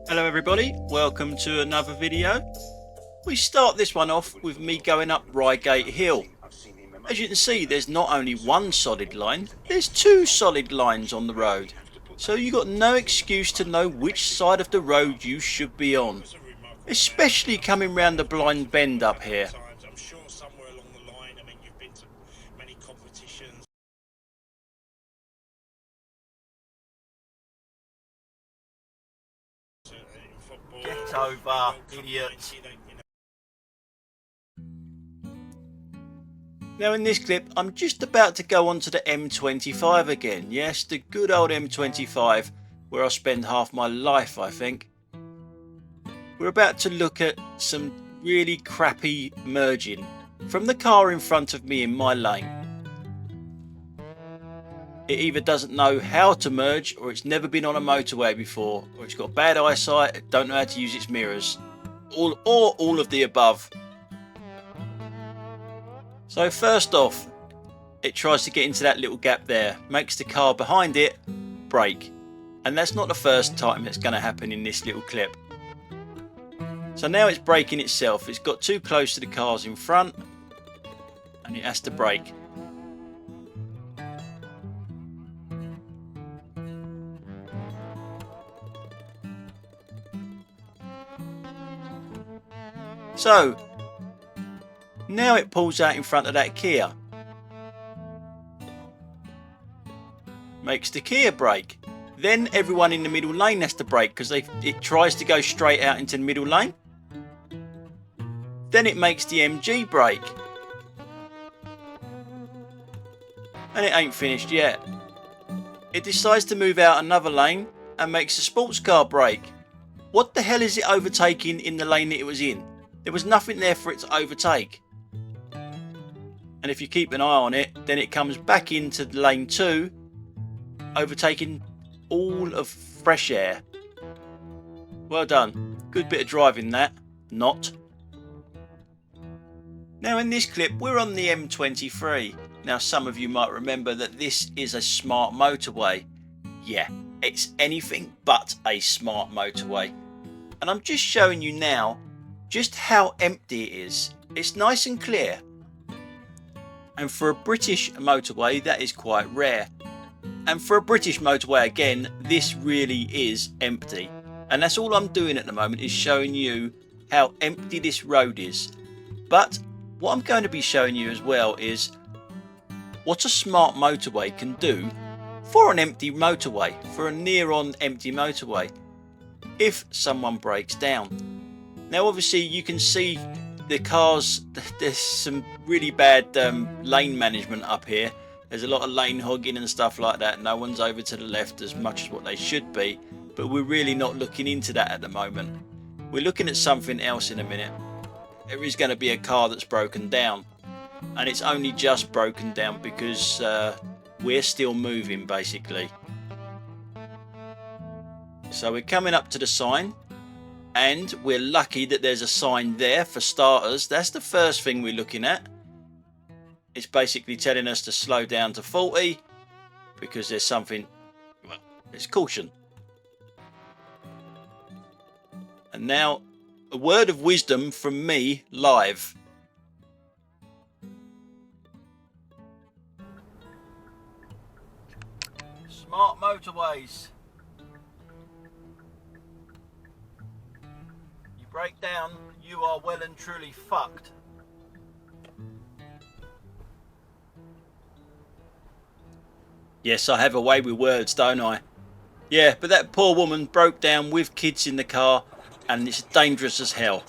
Hello everybody, welcome to another video. We start this one off with me going up Reigate Hill. As you can see, there's not only one solid line, there's two solid lines on the road. So you've got no excuse to know which side of the road you should be on. Especially coming round the blind bend up here. Get over, idiot. Now in this clip, I'm just about to go onto the M25 again. Yes, the good old M25, where I spend half my life, I think. We're about to look at some really crappy merging from the car in front of me in my lane. It either doesn't know how to merge, or it's never been on a motorway before, or it's got bad eyesight, don't know how to use its mirrors, or all of the above. So first off, it tries to get into that little gap there, makes the car behind it brake, and that's not the first time that's going to happen in this little clip. So now it's braking itself, it's got too close to the cars in front and it has to brake. So now it pulls out in front of that Kia. Makes the Kia brake. Then everyone in the middle lane has to brake because it tries to go straight out into the middle lane. Then it makes the MG brake. And it ain't finished yet. It decides to move out another lane and makes a sports car brake. What the hell is it overtaking in the lane that it was in? There was nothing there for it to overtake. And if you keep an eye on it, then it comes back into lane 2, overtaking all of fresh air. Well done. Good bit of driving that. Not. Now in this clip, we're on the M23. Now some of you might remember that this is a smart motorway. Yeah, it's anything but a smart motorway. And I'm just showing you now just how empty it is. It's nice and clear. And for a British motorway, that is quite rare. And for a British motorway, again, this really is empty. And that's all I'm doing at the moment, is showing you how empty this road is. But what I'm going to be showing you as well is what a smart motorway can do for an empty motorway, for a near-on empty motorway, if someone breaks down. Now obviously you can see the cars, there's some really bad lane management up here. There's a lot of lane hogging and stuff like that. No one's over to the left as much as what they should be, but we're really not looking into that at the moment. We're looking at something else in a minute. There is going to be a car that's broken down, and it's only just broken down because we're still moving basically. So we're coming up to the sign, and we're lucky that there's a sign there for starters. That's the first thing we're looking at. It's basically telling us to slow down to 40 because there's something, well, it's caution. And now a word of wisdom from me live. Smart motorways. You break down, you are well and truly fucked. Yes, I have a way with words, don't I? Yeah, but that poor woman broke down with kids in the car, and it's dangerous as hell.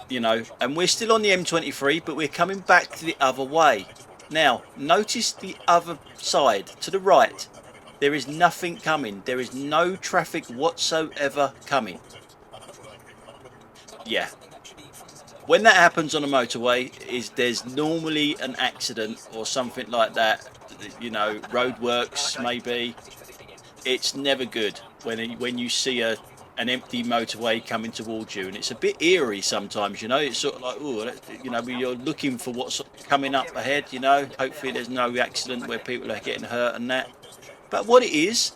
You know, and we're still on the M23, but we're coming back to the other way. Now, notice the other side, to the right. There is nothing coming. There is no traffic whatsoever coming. Yeah. When that happens on a motorway, there's normally an accident or something like that. You know, roadworks maybe. It's never good when you see an empty motorway coming towards you, and it's a bit eerie sometimes. You know, it's sort of like, oh, you know, you're looking for what's coming up ahead. You know, hopefully there's no accident where people are getting hurt and that. But what it is,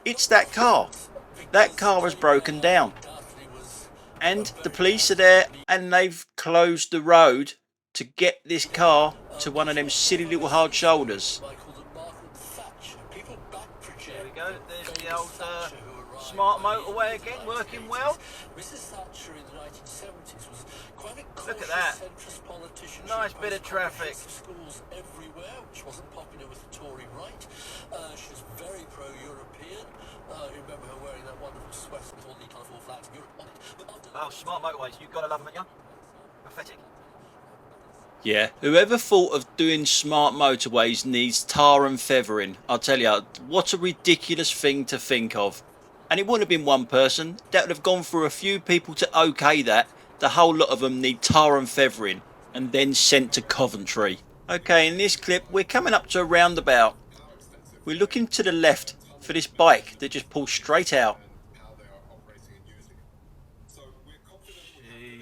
it's that car. that car has broken down. And the police are there and they've closed the road to get this car to one of them silly little hard shoulders. There we go, there's the old smart motorway again, working well. Look at that. Nice bit of traffic. Schools everywhere, which wasn't popular with the Tory right. She's very pro-European. You remember her wearing that wonderful sweater with all the colourful flags of Europe on it. Oh, smart motorways, you've got to love them, haven't you? Pathetic. Yeah, whoever thought of doing smart motorways needs tar and feathering. I'll tell you, what a ridiculous thing to think of. And it wouldn't have been one person. That would have gone through a few people to okay that. The whole lot of them need tar and feathering and then sent to Coventry. Okay, in this clip we're coming up to a roundabout. We're looking to the left for this bike that just pulls straight out.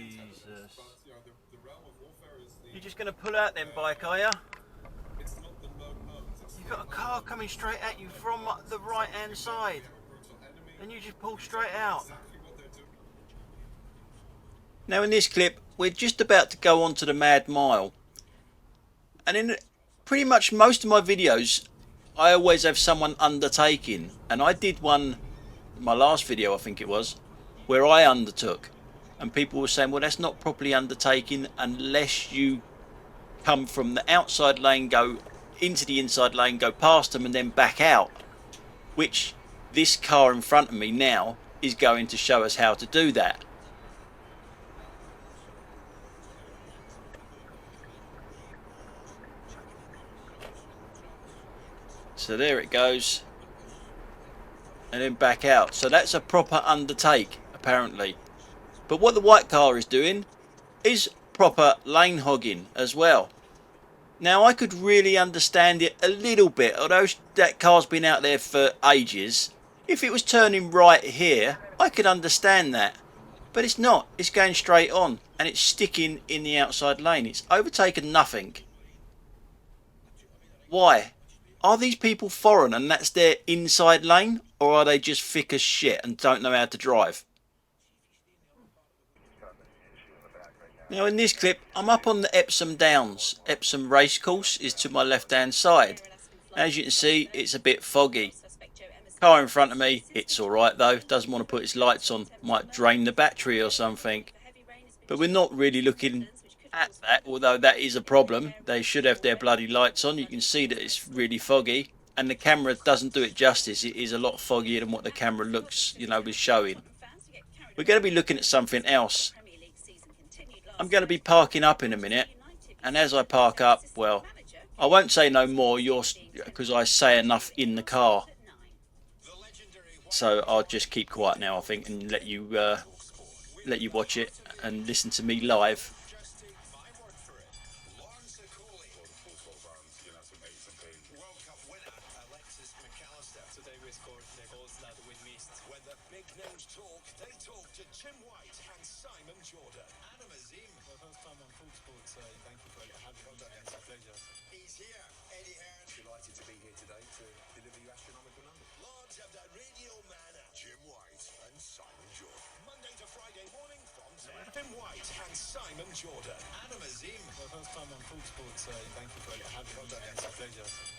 Jesus. You're just going to pull out then, bike, are you? You've got a car coming straight at you from the right hand side and you just pull straight out. Now in this clip we're just about to go on to the Mad Mile, and in pretty much most of my videos I always have someone undertaking, and I did one in my last video I think it was where I undertook, and people were saying, well, that's not properly undertaking unless you come from the outside lane, go into the inside lane, go past them and then back out, which this car in front of me now is going to show us how to do that. So there it goes, and then back out. So that's a proper undertake apparently. But what the white car is doing is proper lane hogging as well. Now I could really understand it a little bit, although that car's been out there for ages. If it was turning right here I could understand that, but it's not. It's going straight on and it's sticking in the outside lane. It's overtaken nothing. Why? Are these people foreign and that's their inside lane, or are they just thick as shit and don't know how to drive? Now in this clip I'm up on the Epsom Downs. Epsom racecourse is to my left hand side. As you can see it's a bit foggy. Car in front of me, it's alright though, doesn't want to put its lights on, might drain the battery or something. But we're not really looking at that, although that is a problem. They should have their bloody lights on. You can see that it's really foggy and the camera doesn't do it justice. It is a lot foggier than what the camera looks, you know, is showing. We're going to be looking at something else. I'm going to be parking up in a minute, and as I park up, well, I won't say no more because I say enough in the car. So I'll just keep quiet now, I think, and let you watch it and listen to me live.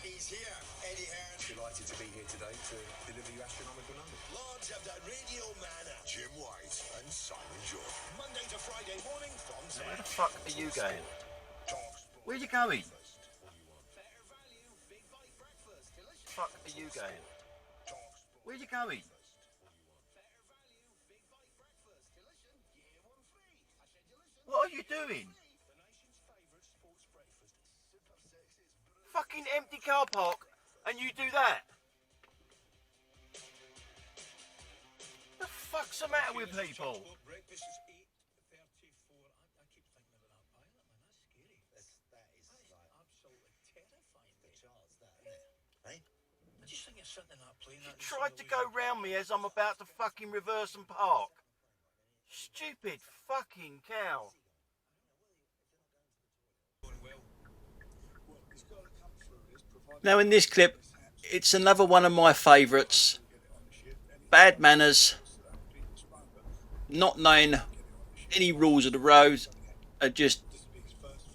He's here, Eddie Hearn. Delighted to be here today to deliver you astronomical numbers. Lords of the Radio Man, Jim White and Simon Jordan. Monday to Friday morning from 10. Where the fuck are you going? Where are you going? Fuck are you going? Where are you going? What are you doing? Fucking empty car park and you do that? The fuck's the matter with people? She tried to go round me as I'm about to fucking reverse and park. Stupid fucking cow. Now in this clip, it's another one of my favourites. Bad manners not knowing any rules of the road are just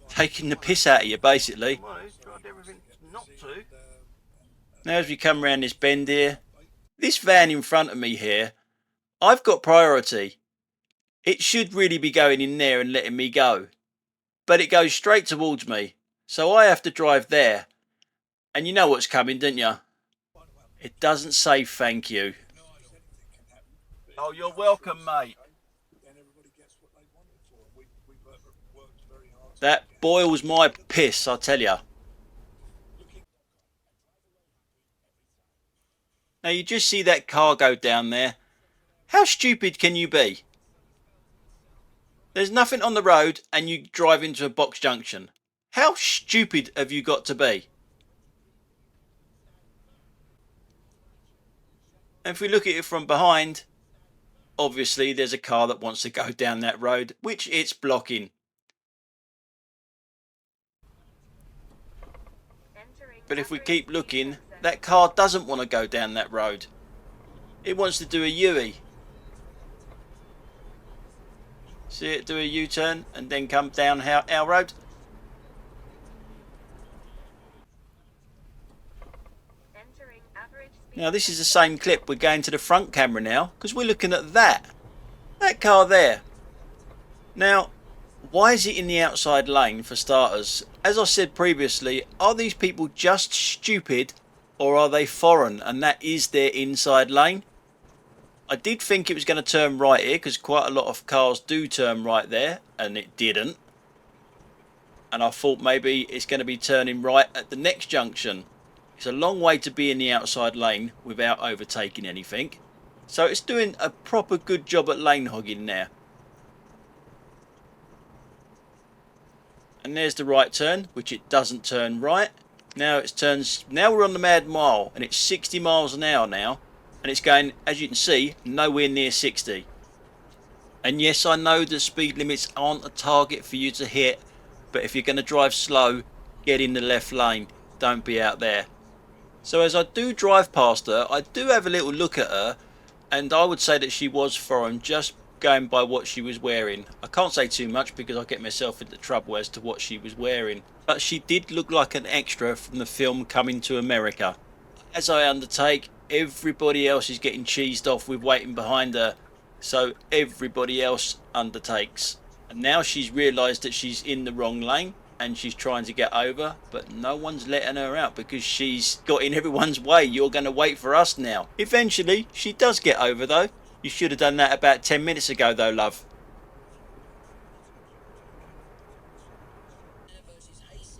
taking the piss out of you, basically. Well, he's tried everything not to. Now as we come around this bend here, this van in front of me here, I've got priority. It should really be going in there and letting me go, but it goes straight towards me, so I have to drive there. And you know what's coming, don't you? It doesn't say thank you. Oh, you're welcome, mate. That boils my piss, I tell you. Now you just see that car go down there. How stupid can you be? There's nothing on the road and you drive into a box junction. How stupid have you got to be? And if we look at it from behind, obviously there's a car that wants to go down that road, which it's blocking. But if we keep looking, that car doesn't want to go down that road. It wants to do a U-turn. See it do a U-turn and then come down our road. Now this is the same clip. We're going to the front camera now because we're looking at that car there. Now why is it in the outside lane for starters? As I said previously, are these people just stupid or are they foreign and that is their inside lane? I did think it was going to turn right here because quite a lot of cars do turn right there and it didn't. And I thought maybe it's going to be turning right at the next junction. It's a long way to be in the outside lane without overtaking anything. So it's doing a proper good job at lane hogging there. And there's the right turn, which it doesn't turn right. Now it turns. Now we're on the mad mile and it's 60 miles an hour now. And it's going, as you can see, nowhere near 60. And yes, I know the speed limits aren't a target for you to hit. But if you're going to drive slow, get in the left lane. Don't be out there. So as I do drive past her, I do have a little look at her. And I would say that she was foreign, just going by what she was wearing. I can't say too much because I get myself into trouble as to what she was wearing. But she did look like an extra from the film Coming to America. As I undertake, everybody else is getting cheesed off with waiting behind her. So everybody else undertakes. And now she's realised that she's in the wrong lane. And she's trying to get over, but no one's letting her out because she's got in everyone's way. You're going to wait for us now. Eventually, she does get over though. You should have done that about 10 minutes ago though, love.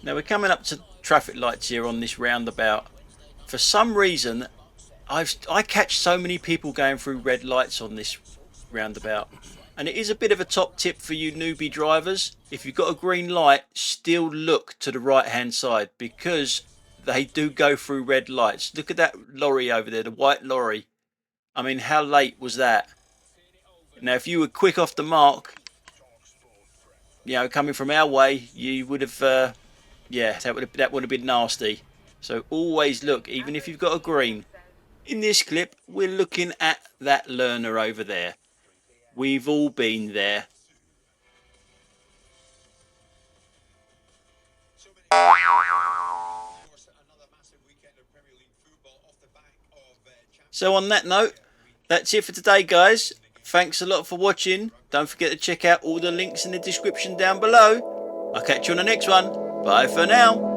Now we're coming up to traffic lights here on this roundabout. For some reason, I catch so many people going through red lights on this roundabout. And it is a bit of a top tip for you newbie drivers. If you've got a green light, still look to the right hand side because they do go through red lights. Look at that lorry over there, the white lorry. I mean, how late was that? Now, if you were quick off the mark, you know, coming from our way, you would have, yeah, that would have been nasty. So always look, even if you've got a green. In this clip, we're looking at that learner over there. We've all been there. So on that note, that's it for today, guys. Thanks a lot for watching. Don't forget to check out all the links in the description down below. I'll catch you on the next one. Bye for now.